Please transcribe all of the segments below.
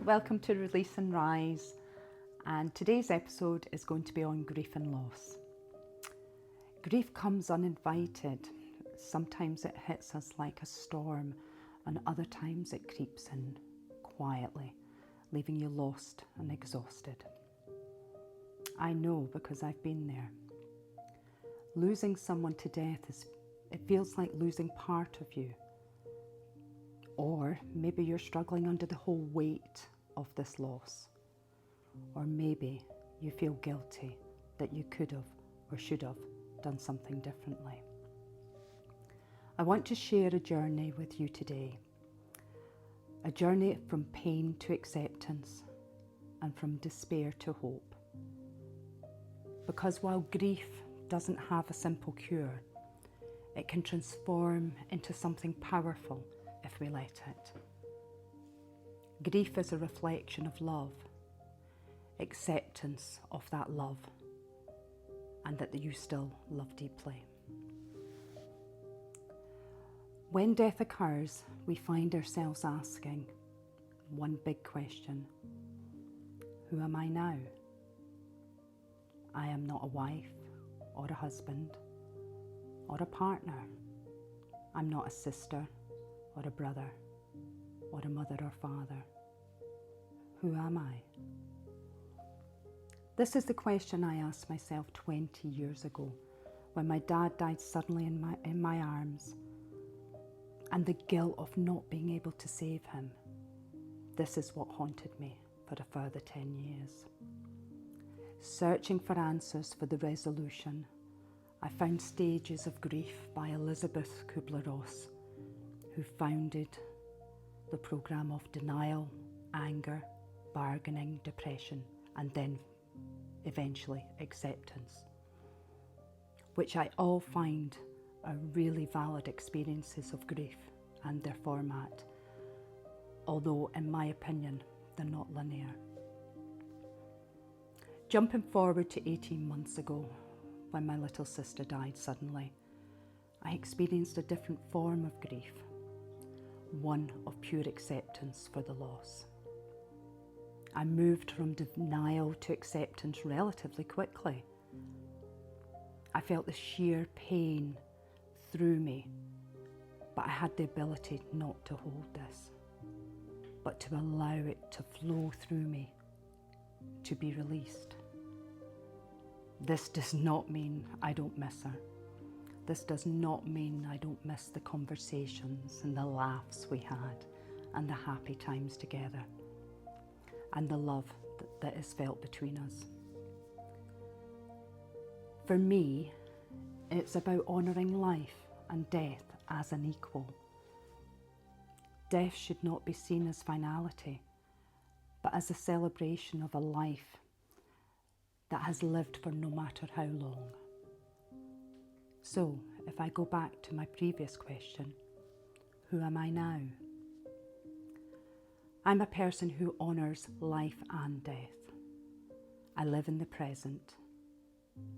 welcome to Release and Rise, and today's episode is going to be on grief and loss. Grief comes uninvited. Sometimes it hits us like a storm, and other times it creeps in quietly, leaving you lost and exhausted. I know because I've been there. Losing someone to death it feels like losing part of you. Or maybe you're struggling under the whole weight of this loss. Or maybe you feel guilty that you could have or should have done something differently. I want to share a journey with you today. A journey from pain to acceptance and from despair to hope. Because while grief doesn't have a simple cure, it can transform into something powerful if we let it. Grief is a reflection of love, acceptance of that love, and that you still love deeply. When death occurs, we find ourselves asking one big question: who am I now? I am not a wife or a husband or a partner. I'm not a sister or a brother or a mother or father. Who am I? This is the question I asked myself 20 years ago when my dad died suddenly in my arms, and the guilt of not being able to save him. This is what haunted me for a further 10 years. Searching for answers for the resolution, I found Stages of Grief by Elizabeth Kubler-Ross, who founded the program of denial, anger, bargaining, depression, and then eventually acceptance, which I all find are really valid experiences of grief and their format, although in my opinion they're not linear. Jumping forward to 18 months ago, when my little sister died suddenly, I experienced a different form of grief, one of pure acceptance for the loss. I moved from denial to acceptance relatively quickly. I felt the sheer pain through me, but I had the ability not to hold this, but to allow it to flow through me, to be released. This does not mean I don't miss her. This does not mean I don't miss the conversations and the laughs we had and the happy times together and the love that is felt between us. For me, it's about honouring life and death as an equal. Death should not be seen as finality, but as a celebration of a life that has lived for no matter how long. So, if I go back to my previous question, who am I now? I'm a person who honours life and death. I live in the present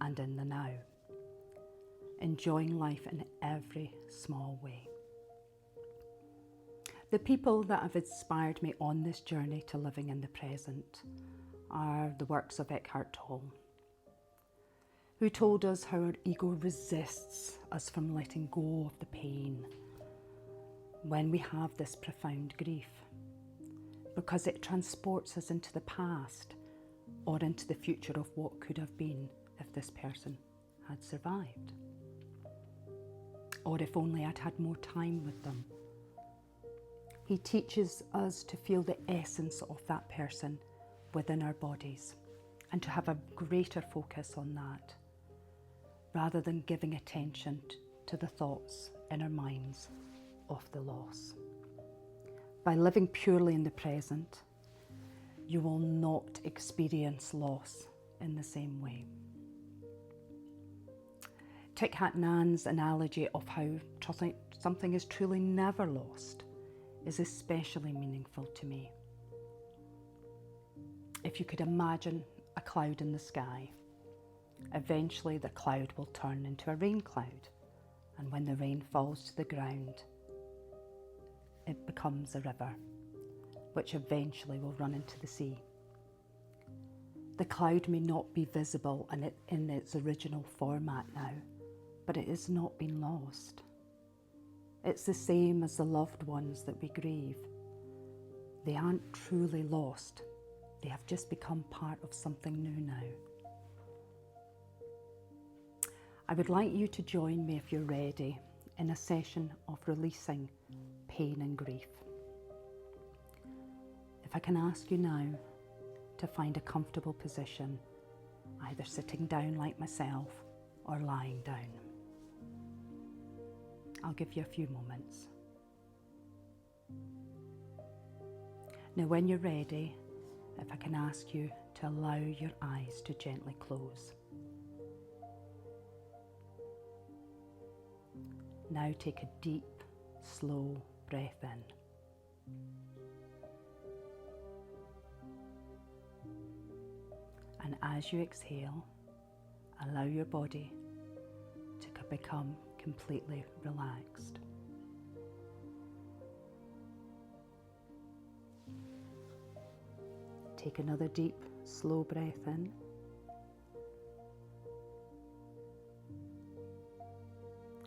and in the now, enjoying life in every small way. The people that have inspired me on this journey to living in the present are the works of Eckhart Tolle, who told us how our ego resists us from letting go of the pain when we have this profound grief, because it transports us into the past or into the future of what could have been if this person had survived, or if only I'd had more time with them. He teaches us to feel the essence of that person within our bodies and to have a greater focus on that, rather than giving attention to the thoughts in our minds of the loss. By living purely in the present, you will not experience loss in the same way. Thich Nhat Hanh's analogy of how something is truly never lost is especially meaningful to me. If you could imagine a cloud in the sky, eventually the cloud will turn into a rain cloud, and when the rain falls to the ground, it becomes a river, which eventually will run into the sea. The cloud may not be visible in its original format now, but it has not been lost. It's the same as the loved ones that we grieve. They aren't truly lost. They have just become part of something new now. I would like you to join me, if you're ready, in a session of releasing pain and grief. If I can ask you now to find a comfortable position, either sitting down like myself or lying down. I'll give you a few moments. Now, when you're ready, if I can ask you to allow your eyes to gently close. Now take a deep, slow breath in. And as you exhale, allow your body to become completely relaxed. Take another deep, slow breath in.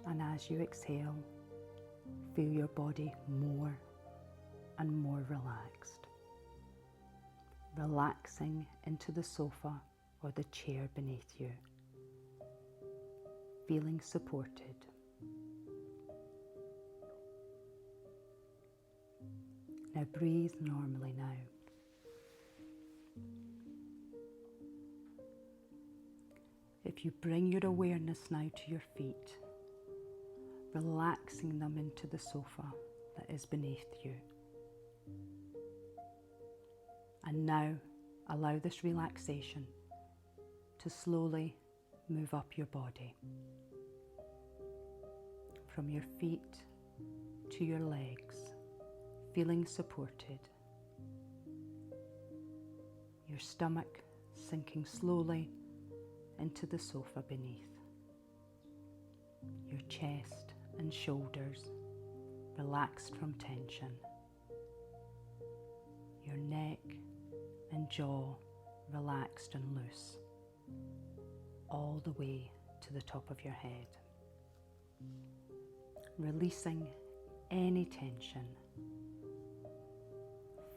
And as you exhale, feel your body more and more relaxed. Relaxing into the sofa or the chair beneath you. Feeling supported. Now breathe normally now. If you bring your awareness now to your feet, relaxing them into the sofa that is beneath you. And now allow this relaxation to slowly move up your body. From your feet to your legs, feeling supported. Your stomach sinking slowly into the sofa beneath. Your chest and shoulders relaxed from tension. Your neck and jaw relaxed and loose, all the way to the top of your head. Releasing any tension,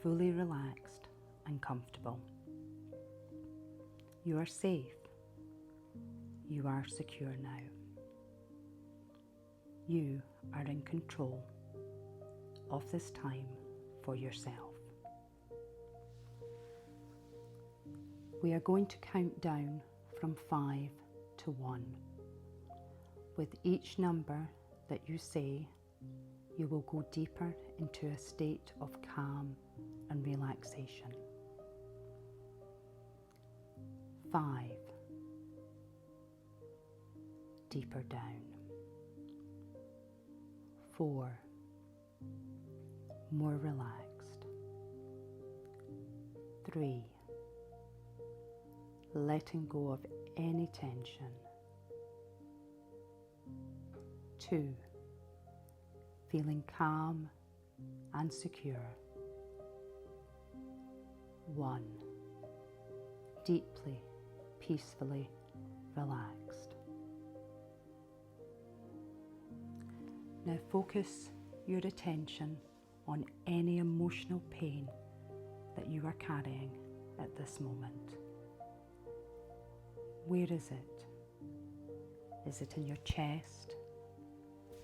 fully relaxed and comfortable. You are safe. You are secure now. You are in control of this time for yourself. We are going to count down from 5 to 1. With each number that you say, you will go deeper into a state of calm and relaxation. 5. Deeper down. 4. More relaxed. 3. Letting go of any tension. 2. Feeling calm and secure. 1. Deeply, peacefully relaxed. Now focus your attention on any emotional pain that you are carrying at this moment. Where is it? Is it in your chest,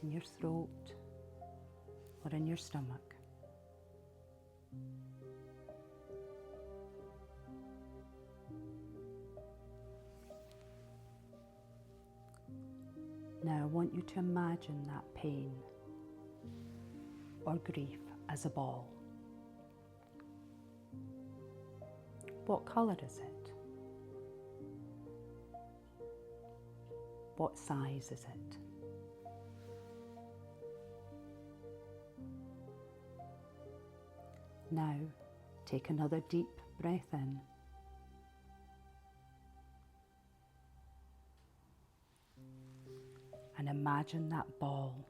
in your throat, or in your stomach? Now I want you to imagine that pain or grief as a ball. What colour is it? What size is it? Now take another deep breath in. And imagine that ball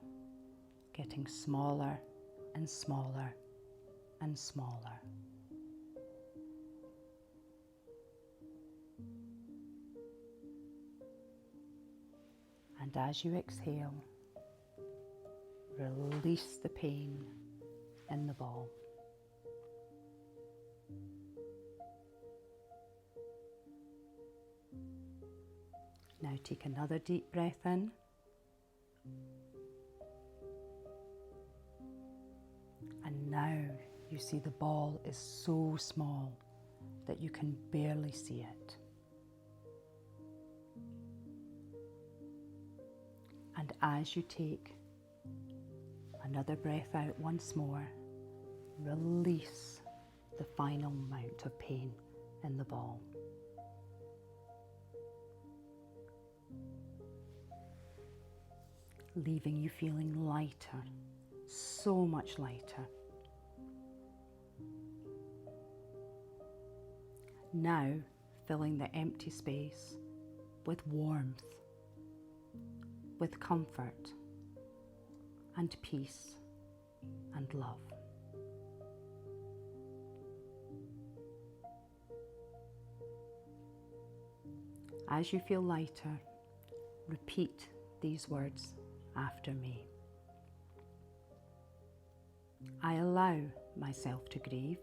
getting smaller and smaller and smaller. And as you exhale, release the pain in the ball. Now take another deep breath in. And now you see the ball is so small that you can barely see it. And as you take another breath out once more, release the final amount of pain in the ball. Leaving you feeling lighter, so much lighter. Now filling the empty space with warmth, with comfort and peace and love. As you feel lighter, repeat these words after me. I allow myself to grieve.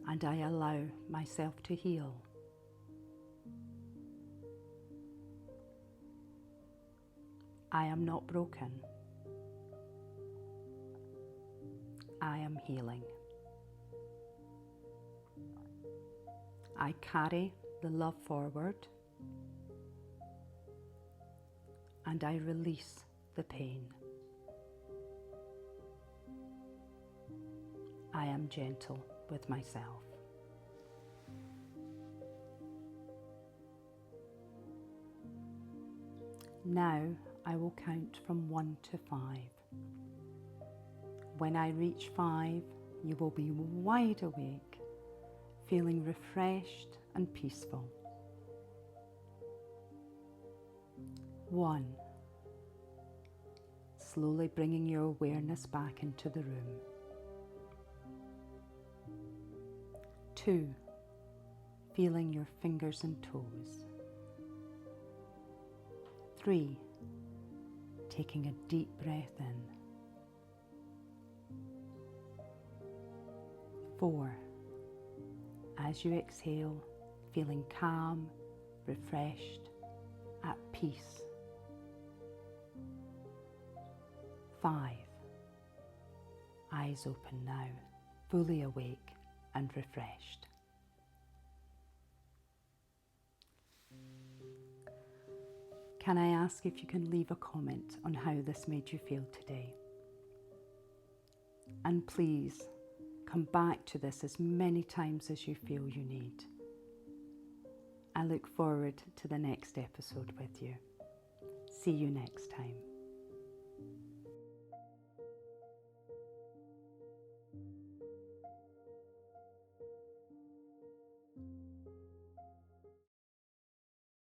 And I allow myself to heal. I am not broken. I am healing. I carry the love forward, and I release the pain. I am gentle with myself. Now I will count from 1 to 5. When I reach 5, you will be wide awake, feeling refreshed and peaceful. 1. Slowly bringing your awareness back into the room. 2. Feeling your fingers and toes. 3. Taking a deep breath in. 4. As you exhale, feeling calm, refreshed, at peace. 5. Eyes open now, fully awake and refreshed. Can I ask if you can leave a comment on how this made you feel today? And please come back to this as many times as you feel you need. I look forward to the next episode with you. See you next time.